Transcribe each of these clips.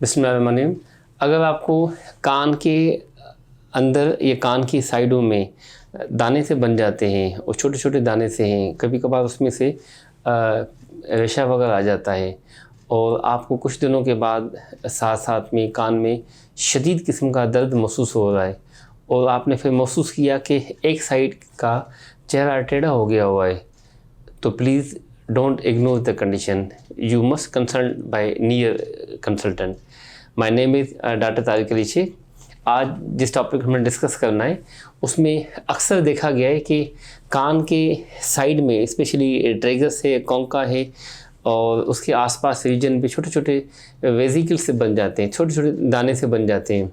बिस्मिल्लाहिर्रहमानिर्रहीम। अगर आपको कान के अंदर या कान की साइडों में दाने से बन जाते हैं और छोटे छोटे दाने से हैं, कभी कभार उसमें से रेशा वगैरह आ जाता है और आपको कुछ दिनों के बाद साथ साथ में कान में शदीद किस्म का दर्द महसूस हो रहा है और आपने फिर महसूस किया कि एक साइड का चेहरा टेढ़ा हो गया हुआ है, तो please don't ignore the condition, you must consult by near consultant. My name is doctor Tariq Ali Shaikh. आज जिस टॉपिक हमें डिस्कस करना है उसमें अक्सर देखा गया है कि कान के साइड में स्पेशली ट्रेगस है, कॉन्का है और उसके आसपास रीजन पे छोटे छोटे वेजिकल से बन जाते हैं, छोटे छोटे दाने से बन जाते हैं।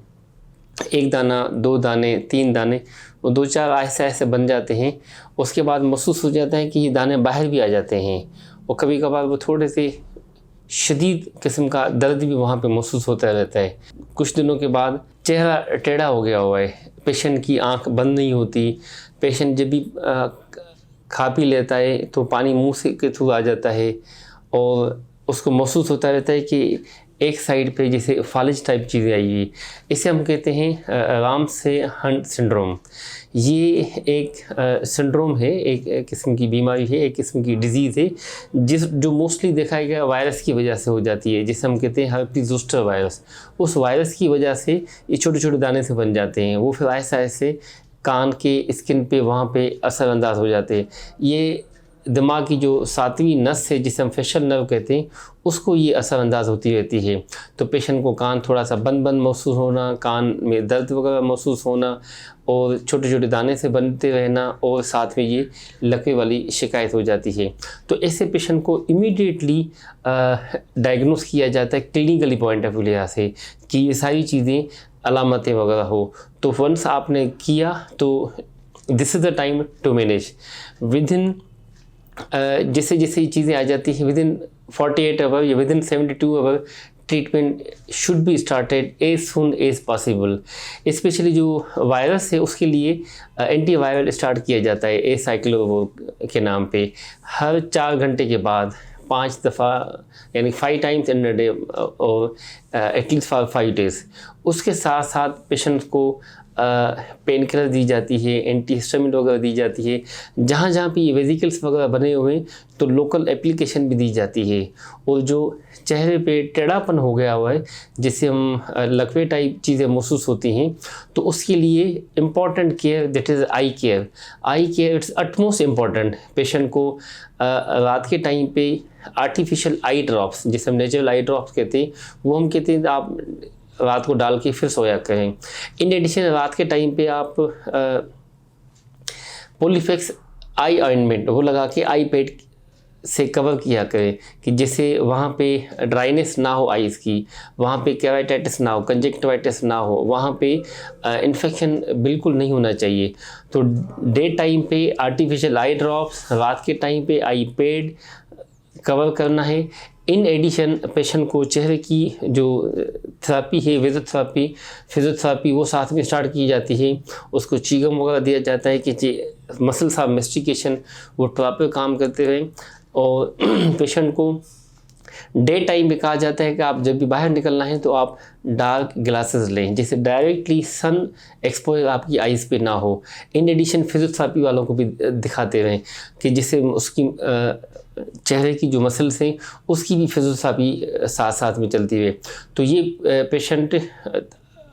एक दाना, दो दाने, तीन दाने, वो दो चार ऐसे ऐसे बन जाते हैं। उसके बाद महसूस हो जाता है कि ये दाने बाहर भी आ जाते हैं और कभी कभार वो थोड़े से शदीद किस्म का दर्द भी वहाँ पे महसूस होता रहता है। कुछ दिनों के बाद चेहरा टेढ़ा हो गया हुआ है, पेशेंट की आंख बंद नहीं होती, पेशेंट जब भी खा पी लेता है तो पानी मुंह से के थ्रू आ जाता है और उसको महसूस होता रहता है कि एक साइड पे जैसे फालिज टाइप चीज़ें आई हुई। इसे हम कहते हैं रामसे हंट सिंड्रोम। ये एक सिंड्रोम है, एक किस्म की बीमारी है, एक किस्म की डिजीज़ है जो मोस्टली देखा गया वायरस की वजह से हो जाती है, जिसे हम कहते हैं हर्पीज ज़ोस्टर वायरस। उस वायरस की वजह से ये छोटे छोटे दाने से बन जाते हैं, वो फिर ऐसा ऐसे कान के स्किन पे वहाँ पे असरअंदाज हो जाते हैं। ये दिमाग की जो सातवीं नस है जिसे हम फेशियल नर्व कहते हैं, उसको ये असरअंदाज होती रहती है। तो पेशेंट को कान थोड़ा सा बंद बंद महसूस होना, कान में दर्द वगैरह महसूस होना और छोटे छोटे दाने से बनते रहना और साथ में ये लकवे वाली शिकायत हो जाती है। तो ऐसे पेशेंट को इमीडिएटली डायग्नोस किया जाता है क्लिनिकली पॉइंट ऑफ व्यू लिहाज से कि ये सारी चीज़ें अलामतें वगैरह हो। तो वंस आपने किया तो this is the time to manage within जैसे जैसे ये चीज़ें आ जाती हैं, विद इन 48 आवर या within 72 hour treatment should be started as soon as possible. Specially जो वायरस है उसके लिए एंटीवायरल स्टार्ट किया जाता है एसाइक्लोविर के नाम पे। हर 4 घंटे के बाद 5 दफ़ा यानी 5 टाइम्स इन अ डे और एटलीस्ट फॉर 5 डेज़। उसके साथ साथ पेशेंट को पेन किलर दी जाती है, एंटीहिस्टामिन वगैरह दी जाती है। जहाँ जहाँ पे ये वेजिकल्स वगैरह बने हुए हैं तो लोकल एप्लीकेशन भी दी जाती है। और जो चेहरे पे टेढ़ापन हो गया हुआ है जिसे हम लकवे टाइप चीज़ें महसूस होती हैं, तो उसके लिए important care that is I care. I care it's utmost important. Patient को रात के टाइम पे आर्टिफिशियल आई ड्रॉप्स, जिसे हम नेचुरल आई ड्रॉप्स कहते हैं, वो हम कहते हैं आप रात को डाल के फिर सोया करें। इन एडिशन रात के टाइम पे आप पॉलीफेक्स आई ऑइंटमेंट वो लगा के आई पैड से कवर किया करें कि जैसे वहाँ पे ड्राइनेस ना हो आइज़ की, वहाँ पे केराटिटिस ना हो, कंजक्टिवाइटिस ना हो, वहाँ पे इन्फेक्शन बिल्कुल नहीं होना चाहिए। तो डे टाइम पे आर्टिफिशियल आई ड्रॉप्स, रात के टाइम पे आई पैड कवर करना है। इन एडिशन पेशेंट को चेहरे की जो थेरेपी है, फिजियोथेरेपी, वो साथ में स्टार्ट की जाती है। उसको चीगम वगैरह दिया जाता है कि मसल्स ऑफ मेस्टिकेशन वो प्रॉपर काम करते रहें। और पेशेंट को डे टाइम में कहा जाता है कि आप जब भी बाहर निकलना है तो आप डार्क ग्लासेस लें, जिससे डायरेक्टली सन एक्सपोजर आपकी आइज़ पे ना हो। इन एडिशन फिजियोथेरेपी वालों को भी दिखाते रहें कि जिससे उसकी चेहरे की जो मसल्स हैं उसकी भी फिजियोथेरेपी साथ साथ में चलती रहे। तो ये पेशेंट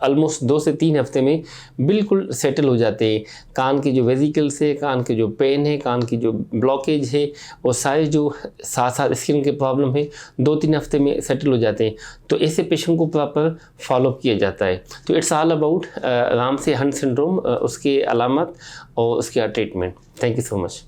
ऑलमोस्ट 2 से 3 हफ्ते में बिल्कुल सेटल हो जाते हैं। कान के जो वेजिकल्स है, कान के जो पेन है, कान की जो ब्लॉकेज है और सारे जो साथ साथ स्किन के प्रॉब्लम है 2-3 हफ्ते में सेटल हो जाते हैं। तो ऐसे पेशेंट को प्रॉपर फॉलोअप किया जाता है। तो it's all about Ramsay Hunt syndrome, उसके अलामत और उसका treatment. Thank you so much.